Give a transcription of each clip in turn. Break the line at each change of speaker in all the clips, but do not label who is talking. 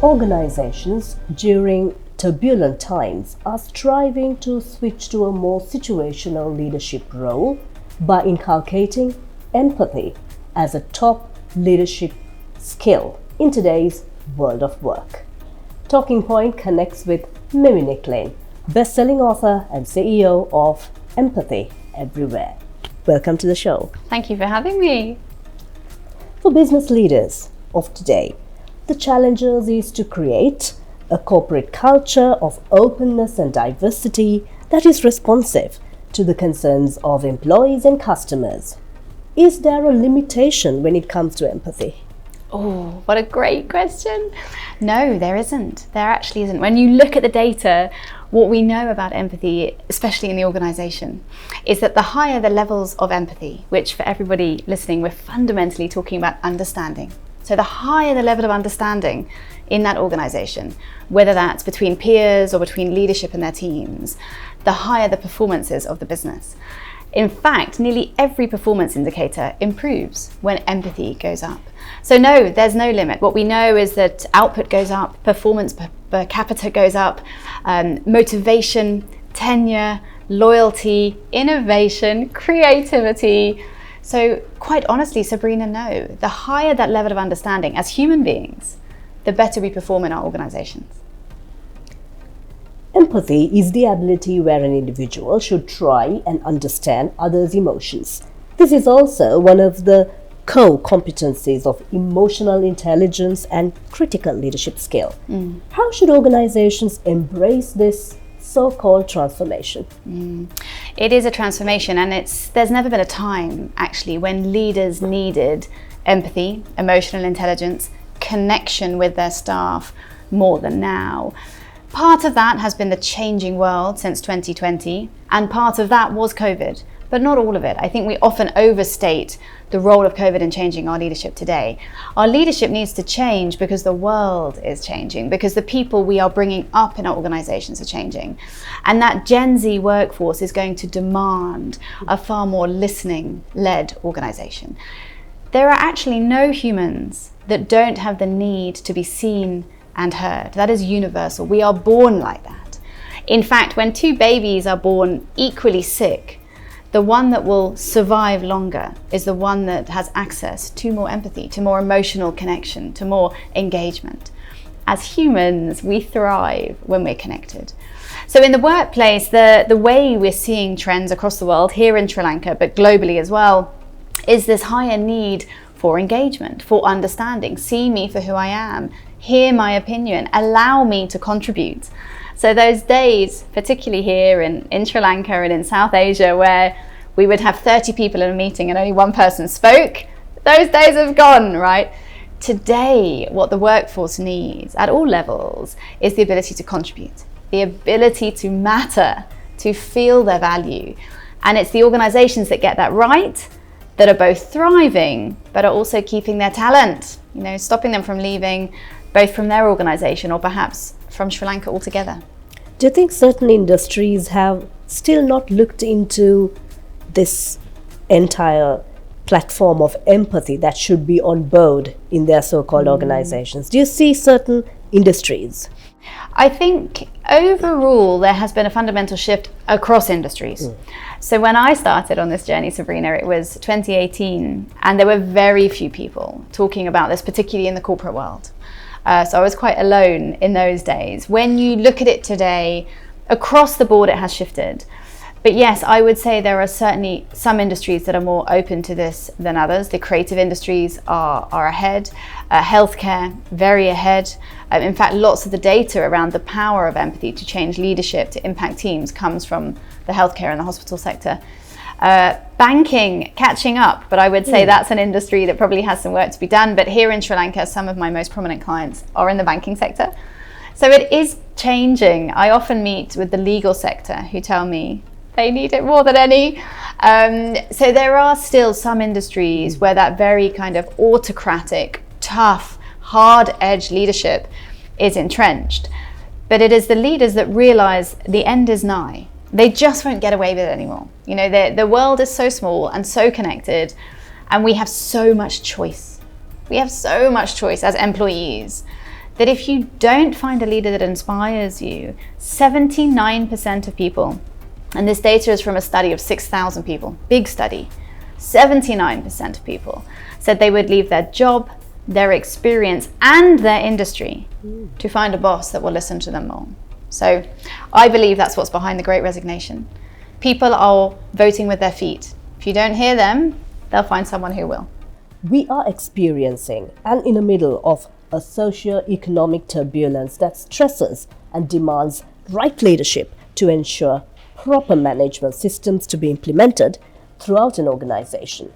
Organizations during turbulent times are striving to switch to a more situational leadership role by inculcating empathy as a top leadership skill in today's world of work. Talkingpoint connects with Nicklin, best-selling author and CEO of Empathy Everywhere. Welcome to the show.
Thank you for having me.
For business leaders of today, the challenge is to create a corporate culture of openness and diversity that is responsive to the concerns of employees and customers. Is there a limitation when it comes to empathy?
Oh, what a great question. No, there isn't. There actually isn't. When you look at the data, what we know about empathy, especially in the organization, is that the higher the levels of empathy, which for everybody listening, we're fundamentally talking about understanding. So the higher the level of understanding in that organization, whether that's between peers or between leadership and their teams, the higher the performances of the business. In fact, nearly every performance indicator improves when empathy goes up. So no, there's no limit. What we know is that output goes up, performance per capita goes up, motivation, tenure, loyalty, innovation, creativity. So quite honestly, Sabrina, no, the higher that level of understanding as human beings, the better we perform in our organizations.
Empathy is the ability where an individual should try and understand others' emotions. This is also one of the core competencies of emotional intelligence and critical leadership skill. How should organizations embrace this so-called transformation?
It is a transformation, and there's never been a time actually when leaders needed empathy, emotional intelligence, connection with their staff more than now. Part of that has been the changing world since 2020, and part of that was COVID, but not all of it. I think we often overstate the role of COVID in changing our leadership today. Our leadership needs to change because the world is changing, because the people we are bringing up in our organizations are changing. And that Gen Z workforce is going to demand a far more listening-led organization. There are actually no humans that don't have the need to be seen and heard. That is universal. We are born like that. In fact, when two babies are born equally sick, the one that will survive longer is the one that has access to more empathy, to more emotional connection, to more engagement. As humans, we thrive when we're connected. So in the workplace, the way we're seeing trends across the world, here in Sri Lanka, but globally as well, is this higher need for engagement, for understanding. See me for who I am, hear my opinion, allow me to contribute. So those days, particularly here in Sri Lanka and in South Asia, where we would have 30 people in a meeting and only one person spoke, those days have gone, right? Today, what the workforce needs at all levels is the ability to contribute, the ability to matter, to feel their value. And it's the organizations that get that right that are both thriving, but are also keeping their talent, stopping them from leaving, both from their organization or perhaps from Sri Lanka altogether.
Do you think certain industries have still not looked into this entire platform of empathy that should be on board in their so-called organizations? Do you see certain industries?
I think overall there has been a fundamental shift across industries. So when I started on this journey, Sabrina, it was 2018, and there were very few people talking about this, particularly in the corporate world. So I was quite alone in those days. When you look at it today, across the board it has shifted. But yes, I would say there are certainly some industries that are more open to this than others. The creative industries are ahead. Healthcare, very ahead. In fact, lots of the data around the power of empathy to change leadership, to impact teams, comes from the healthcare and the hospital sector. Banking, catching up, but I would say that's an industry that probably has some work to be done. But here in Sri Lanka, some of my most prominent clients are in the banking sector. So it is changing. I often meet with the legal sector who tell me they need it more than any. So there are still some industries where that very kind of autocratic, tough, hard-edged leadership is entrenched. But it is the leaders that realize the end is nigh. They just won't get away with it anymore. The world is so small and so connected, and we have so much choice. We have so much choice as employees that if you don't find a leader that inspires you, 79% of people, and this data is from a study of 6,000 people, big study, 79% of people said they would leave their job, their experience, and their industry to find a boss that will listen to them more. So I believe that's what's behind the Great Resignation. People are voting with their feet. If you don't hear them, they'll find someone who will.
We are experiencing and in the middle of a socio-economic turbulence that stresses and demands right leadership to ensure proper management systems to be implemented throughout an organization.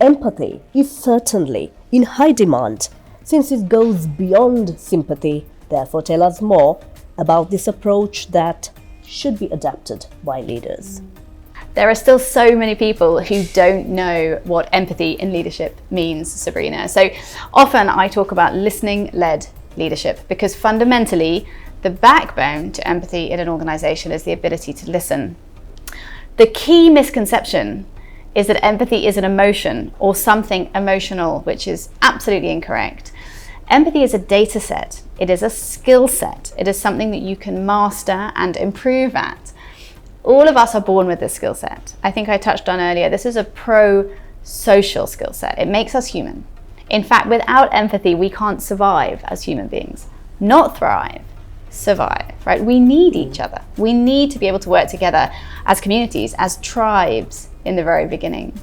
Empathy is certainly in high demand since it goes beyond sympathy. Therefore, tell us more about this approach that should be adapted by leaders.
There are still so many people who don't know what empathy in leadership means, Sabrina. So often I talk about listening-led leadership because fundamentally the backbone to empathy in an organization is the ability to listen. The key misconception is that empathy is an emotion or something emotional, which is absolutely incorrect. Empathy is a data set. It is a skill set. It is something that you can master and improve at. All of us are born with this skill set. I think I touched on earlier, this is a pro-social skill set. It makes us human. In fact, without empathy, we can't survive as human beings. Not thrive, survive, right? We need each other. We need to be able to work together as communities, as tribes in the very beginning.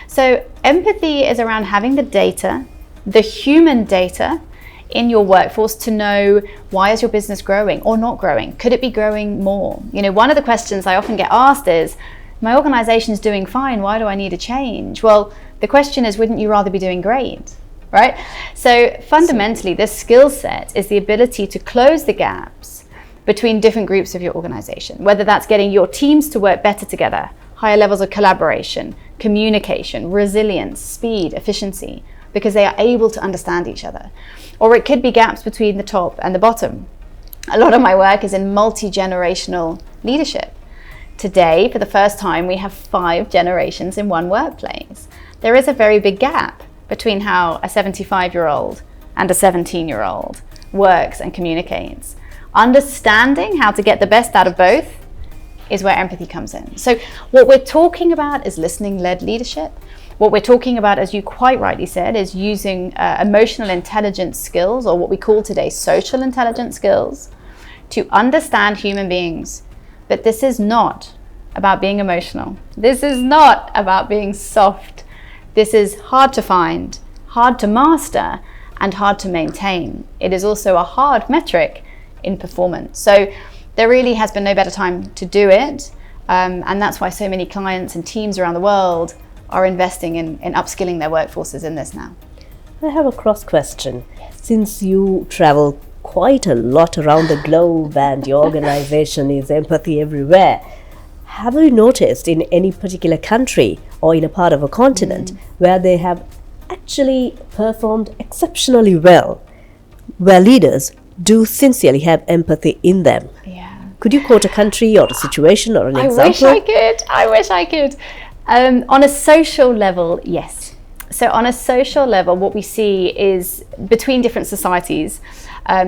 So empathy is around having the data, the human data, in your workforce to know, why is your business growing or not growing? Could it be growing more? You know, one of the questions I often get asked is, my organization is doing fine, why do I need a change? Well, the question is, wouldn't you rather be doing great, right? So fundamentally, this skill set is the ability to close the gaps between different groups of your organization, whether that's getting your teams to work better together, higher levels of collaboration, communication, resilience, speed, efficiency, because they are able to understand each other. Or it could be gaps between the top and the bottom. A lot of my work is in multi-generational leadership. Today, for the first time, we have 5 generations in one workplace. There is a very big gap between how a 75-year-old and a 17-year-old works and communicates. Understanding how to get the best out of both is where empathy comes in. So what we're talking about is listening-led leadership. What we're talking about, as you quite rightly said, is using emotional intelligence skills, or what we call today social intelligence skills, to understand human beings. But this is not about being emotional. This is not about being soft. This is hard to find, hard to master, and hard to maintain. It is also a hard metric in performance. So there really has been no better time to do it. And that's why so many clients and teams around the world are investing in upskilling their workforces in this now.
I have a cross question. Since you travel quite a lot around the globe and your organization is empathy everywhere, have you noticed in any particular country or in a part of a continent where they have actually performed exceptionally well, where leaders do sincerely have empathy in them?
Yeah.
Could you quote a country or a situation or an example?
I wish I could. On a social level, yes. So on a social level, what we see is between different societies,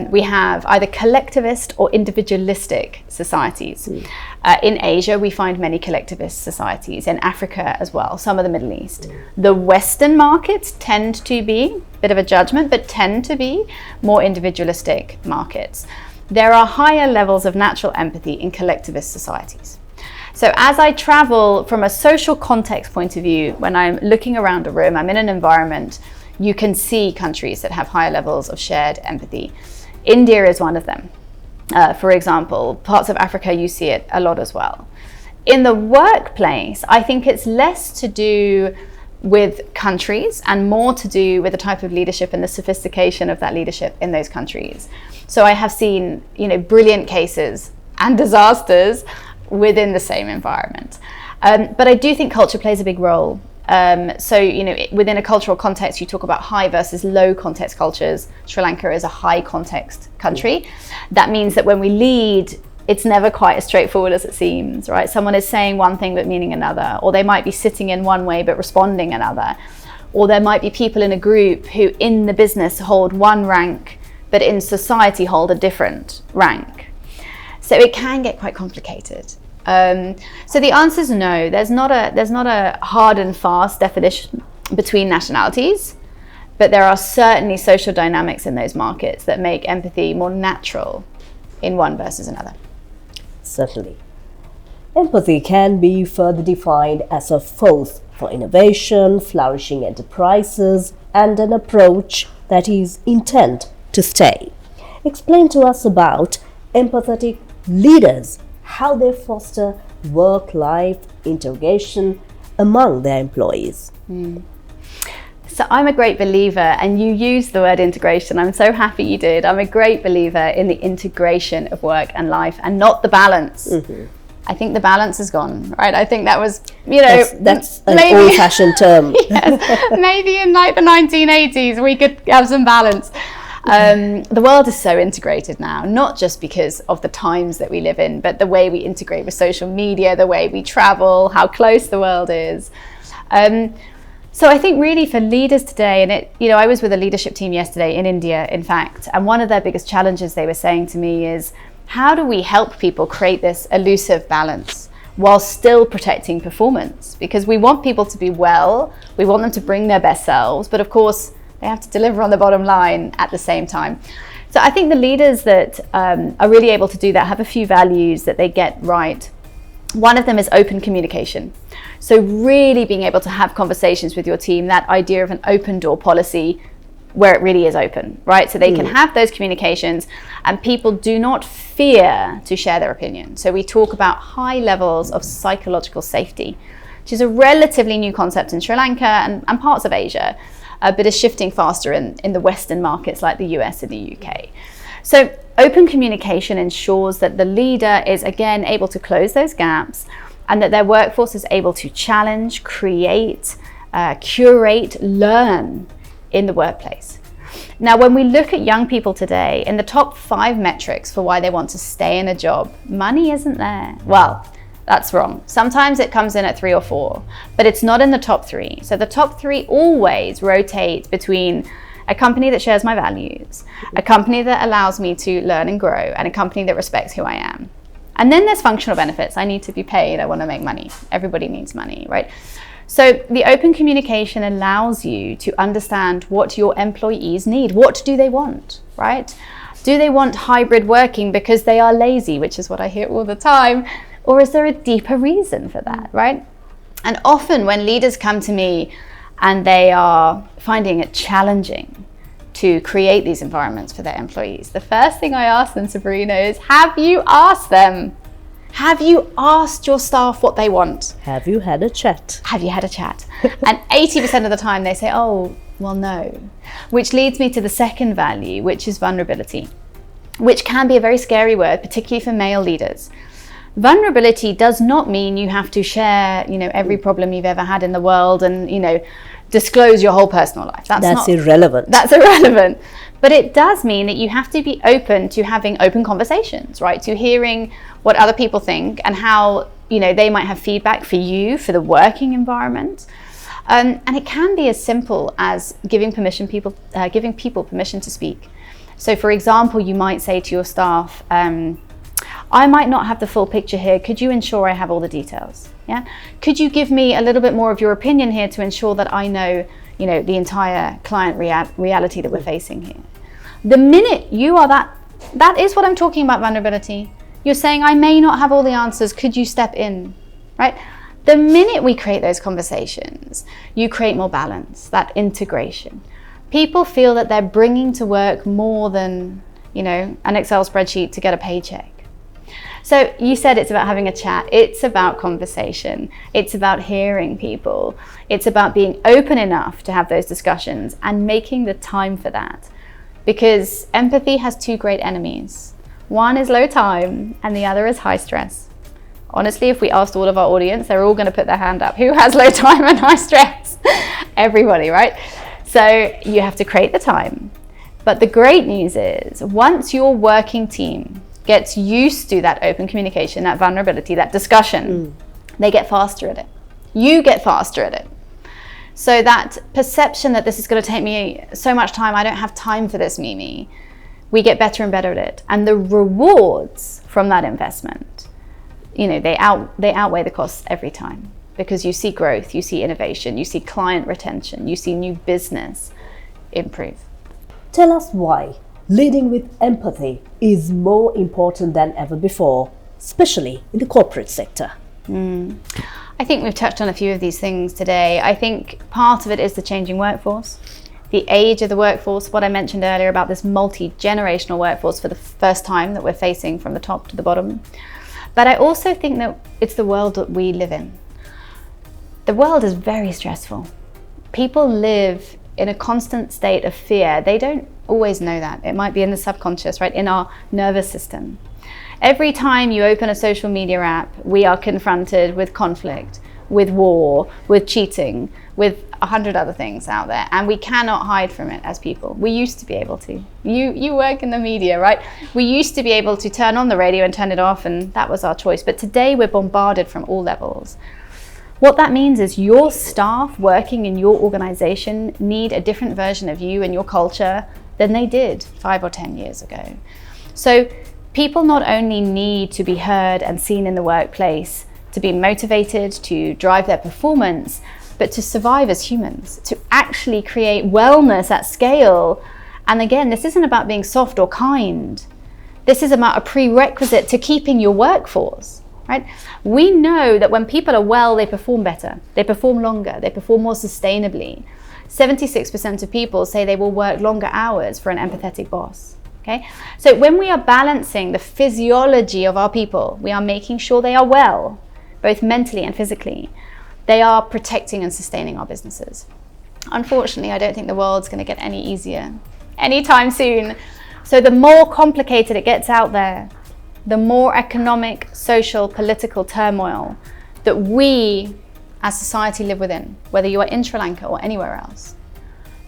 we have either collectivist or individualistic societies. In Asia, we find many collectivist societies, in Africa as well, some of the Middle East. The Western markets tend to be, a bit of a judgment, but tend to be more individualistic markets. There are higher levels of natural empathy in collectivist societies. So as I travel from a social context point of view, when I'm looking around a room, I'm in an environment, you can see countries that have higher levels of shared empathy. India is one of them. For example, parts of Africa, you see it a lot as well. In the workplace, I think it's less to do with countries and more to do with the type of leadership and the sophistication of that leadership in those countries. So I have seen, brilliant cases and disasters within the same environment. But I do think culture plays a big role. Within a cultural context, you talk about high versus low context cultures. Sri Lanka is a high context country. That means that when we lead, it's never quite as straightforward as it seems, right? Someone is saying one thing but meaning another, or they might be sitting in one way but responding another. Or there might be people in a group who in the business hold one rank but in society hold a different rank. So it can get quite complicated. So the answer is no. There's not a hard and fast definition between nationalities, but there are certainly social dynamics in those markets that make empathy more natural in one versus another.
Certainly. Empathy can be further defined as a force for innovation, flourishing enterprises, and an approach that is intent to stay. Explain to us about empathetic leaders, how they foster work-life integration among their employees.
So I'm a great believer, and you used the word integration. I'm so happy you did. I'm a great believer in the integration of work and life and not the balance. I think the balance is gone, right? I think that was,
that's an old-fashioned term.
Yes, maybe in like the 1980s we could have some balance. The world is so integrated now, not just because of the times that we live in, but the way we integrate with social media, the way we travel, how close the world is. So I think really for leaders today, and I was with a leadership team yesterday in India, in fact, and one of their biggest challenges they were saying to me is, how do we help people create this elusive balance while still protecting performance? Because we want people to be well, we want them to bring their best selves, but of course they have to deliver on the bottom line at the same time. So I think the leaders that are really able to do that have a few values that they get right. One of them is open communication. So really being able to have conversations with your team, that idea of an open door policy where it really is open, right? So they can have those communications and people do not fear to share their opinion. So we talk about high levels of psychological safety, which is a relatively new concept in Sri Lanka and parts of Asia, but is shifting faster in the Western markets like the US and the UK. So open communication ensures that the leader is again able to close those gaps and that their workforce is able to challenge, create, curate, learn in the workplace. Now, when we look at young people today, in the top 5 metrics for why they want to stay in a job, money isn't there. Well, that's wrong. Sometimes it comes in at 3 or 4, but it's not in the top 3. So the top 3 always rotate between a company that shares my values, a company that allows me to learn and grow, and a company that respects who I am. And then there's functional benefits. I need to be paid. I want to make money. Everybody needs money, right? So the open communication allows you to understand what your employees need. What do they want, right? Do they want hybrid working because they are lazy, which is what I hear all the time? Or is there a deeper reason for that, right? And often when leaders come to me and they are finding it challenging to create these environments for their employees, the first thing I ask them, Sabrina, is have you asked them? Have you asked your staff what they want?
Have you had a chat?
Have you had a chat? And 80% of the time they say, oh, well, no. Which leads me to the second value, which is vulnerability, which can be a very scary word, particularly for male leaders. Vulnerability does not mean you have to share, every problem you've ever had in the world and, disclose your whole personal life.
That's irrelevant.
That's irrelevant. But it does mean that you have to be open to having open conversations, right? To hearing what other people think and how, they might have feedback for you, for the working environment. And it can be as simple as giving people permission to speak. So for example, you might say to your staff, I might not have the full picture here. Could you ensure I have all the details? Yeah. Could you give me a little bit more of your opinion here to ensure that I know, the entire client reality that we're facing here? The minute you are that is what I'm talking about, vulnerability. You're saying, I may not have all the answers. Could you step in, right? The minute we create those conversations, you create more balance, that integration. People feel that they're bringing to work more than, an Excel spreadsheet to get a paycheck. So you said it's about having a chat. It's about conversation. It's about hearing people. It's about being open enough to have those discussions and making the time for that. Because empathy has 2 great enemies. One is low time and the other is high stress. Honestly, if we asked all of our audience, they're all going to put their hand up. Who has low time and high stress? Everybody, right? So you have to create the time. But the great news is once your working team gets used to that open communication, that vulnerability, that discussion, they get faster at it. You get faster at it. So that perception that this is going to take me so much time, I don't have time for this, Mimi, we get better and better at it. And the rewards from that investment, they outweigh the costs every time, because you see growth, you see innovation, you see client retention, you see new business improve.
Tell us why leading with empathy is more important than ever before, especially in the corporate sector.
I think we've touched on a few of these things today. I think part of it is the changing workforce, the age of the workforce, what I mentioned earlier about this multi-generational workforce for the first time that we're facing from the top to the bottom. But I also think that it's the world that we live in. The world is very stressful. People live in a constant state of fear. They don't always know that. It might be in the subconscious, right, in our nervous system. Every time you open a social media app, we are confronted with conflict, with war, with cheating, with 100 other things out there, and we cannot hide from it as people. We used to be able to. You work in the media, right? We used to be able to turn on the radio and turn it off, and that was our choice. But today we're bombarded from all levels. What that means is your staff working in your organization need a different version of you and your culture than they did 5 or 10 years ago. So people not only need to be heard and seen in the workplace, to be motivated, to drive their performance, but to survive as humans, to actually create wellness at scale. And again, this isn't about being soft or kind. This is about a prerequisite to keeping your workforce, right? We know that when people are well, they perform better, they perform longer, they perform more sustainably. 76% of people say they will work longer hours for an empathetic boss. Okay? So when we are balancing the physiology of our people, we are making sure they are well, both mentally and physically. They are protecting and sustaining our businesses. Unfortunately, I don't think the world's going to get any easier anytime soon. So the more complicated it gets out there, the more economic, social, political turmoil that we as society live within, whether you are in Sri Lanka or anywhere else,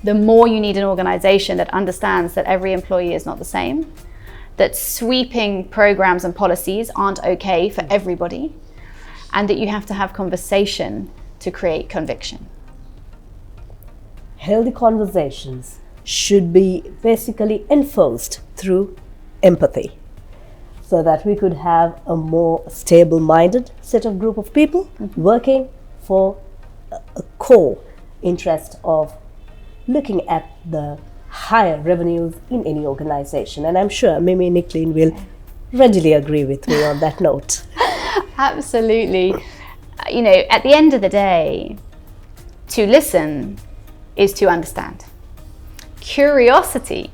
the more you need an organization that understands that every employee is not the same, that sweeping programs and policies aren't okay for everybody, and that you have to have conversation to create conviction.
Healthy conversations should be basically enforced through empathy, so that we could have a more stable-minded set of group of people working for a core interest of looking at the higher revenues in any organization. And I'm sure Mimi Nicklin will readily agree with me on that note.
Absolutely. At the end of the day, to listen is to understand. Curiosity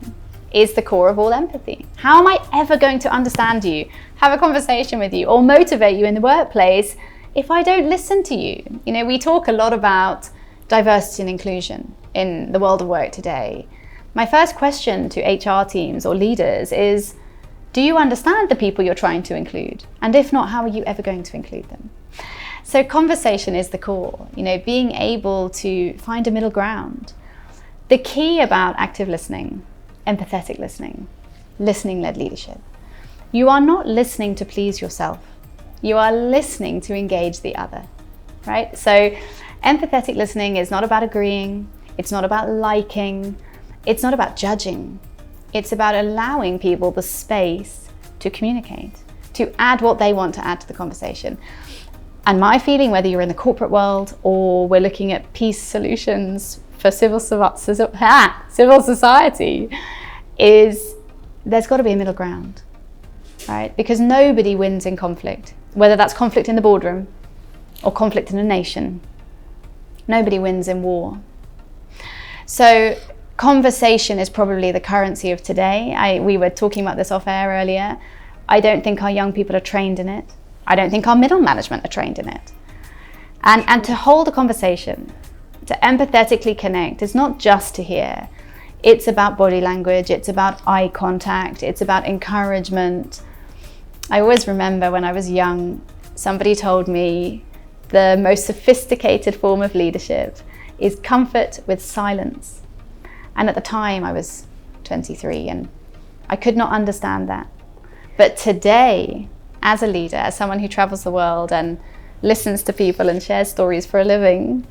is the core of all empathy. How am I ever going to understand you, have a conversation with you, or motivate you in the workplace if I don't listen to you? We talk a lot about diversity and inclusion in the world of work today. My first question to HR teams or leaders is, do you understand the people you're trying to include? And if not, how are you ever going to include them? So conversation is the core, being able to find a middle ground. The key about active listening, empathetic listening, listening-led leadership, you are not listening to please yourself. You are listening to engage the other, right? So empathetic listening is not about agreeing. It's not about liking. It's not about judging. It's about allowing people the space to communicate, to add what they want to add to the conversation. And my feeling, whether you're in the corporate world or we're looking at peace solutions for civil society, is there's got to be a middle ground, right? Because nobody wins in conflict, whether that's conflict in the boardroom or conflict in a nation. Nobody wins in war. So conversation is probably the currency of today. We were talking about this off air earlier. I don't think our young people are trained in it. I don't think our middle management are trained in it. And to hold a conversation, to empathetically connect, is not just to hear. It's about body language, it's about eye contact, it's about encouragement. I always remember when I was young, somebody told me the most sophisticated form of leadership is comfort with silence. And at the time I was 23 and I could not understand that. But today, as a leader, as someone who travels the world and listens to people and shares stories for a living,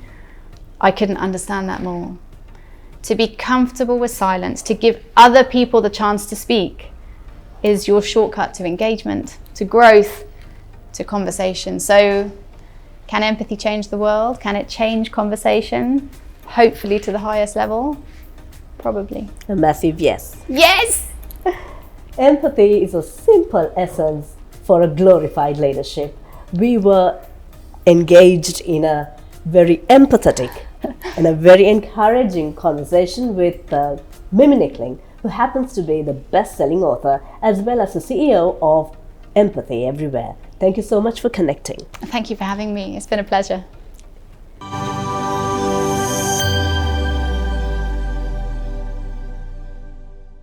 I couldn't understand that more. to be comfortable with silence, to give other people the chance to speak, is your shortcut to engagement, to growth, to conversation. So can empathy change the world? Can it change conversation? Hopefully to the highest level? Probably.
A massive yes.
Yes!
Empathy is a simple essence for a glorified leadership. We were engaged in a very empathetic and a very encouraging conversation with Mimi Nicklin, who happens to be the best-selling author as well as the CEO of Empathy Everywhere. Thank you so much for connecting.
Thank you for having me. It's been a pleasure.